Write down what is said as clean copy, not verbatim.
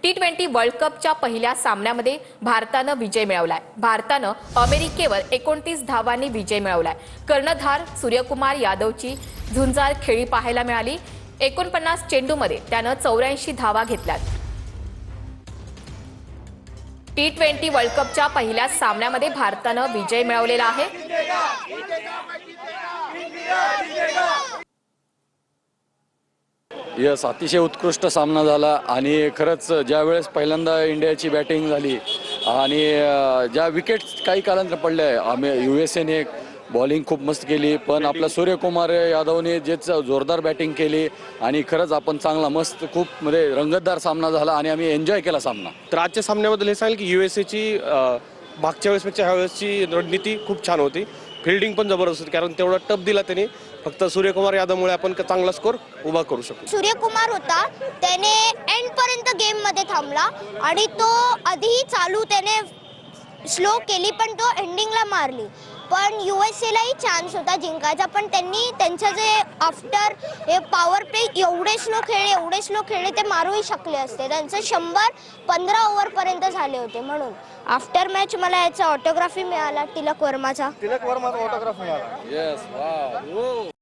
T20 world कपच्या पहिल्या सामन्यामध्ये भारतानं विजय मिळवलाय। भारतानं अमेरिकेवर 29 धावांनी विजय मिळवलाय। कर्णधार सूर्यकुमार यादवची झुंजार खेळी पाहायला मिळाली। 49 चेंडूमध्ये त्यानं 84 धावा घेतल्यात। T20 वर्ल्ड कपच्या पहिल्या सामन्यामध्ये भारतानं विजय मिळवलेला आहे। यस, अतिशय उत्कृष्ट सामना झाला आणि खरंच ज्या वेळेस पहिल्यांदा इंडियाची बॅटिंग झाली आणि ज्या विकेट्स काही कालांतर पडल्या, USA बॉलिंग खूप मस्त केली, पण आपला सूर्यकुमार यादवने जे जोरदार बॅटिंग केली आणि खरंच आपण चांगला मस्त खूप रंगतदार सामना झाला आणि आम्ही एन्जॉय केला सामना। तर आजच्या सामन्याबद्दल हे सांगेल की USAची मागच्या वेळेसपेक्षा ह्या वेळेसची रणनीती खूप छान होती। फिल्डिंग पण जबरदस्त होती, कारण तेवढा टप दिला त्यांनी। फक्त सूर्यकुमार यादवमुळे आपण चांगला स्कोर उभा करू शकतो। सूर्यकुमार होता, त्याने एंड पर्यंत गेम मध्ये थांबला आणि तो आधी चालू त्याने स्लो केली, पण तो एंडिंगला मारली। पण USAलाही चान्स होता जिंकायचा, पण त्यांनी त्यांचं जे आफ्टर हे पॉवर प्ले एवढे स्लो खेळले ते मारूही शकले असते। त्यांचं 115 ओव्हर पर्यंत झाले होते। म्हणून आफ्टर मॅच मला याचा ऑटोग्राफी मिळाला, तिलक वर्माचा ऑटोग्राफ मिळाला। Yes, wow.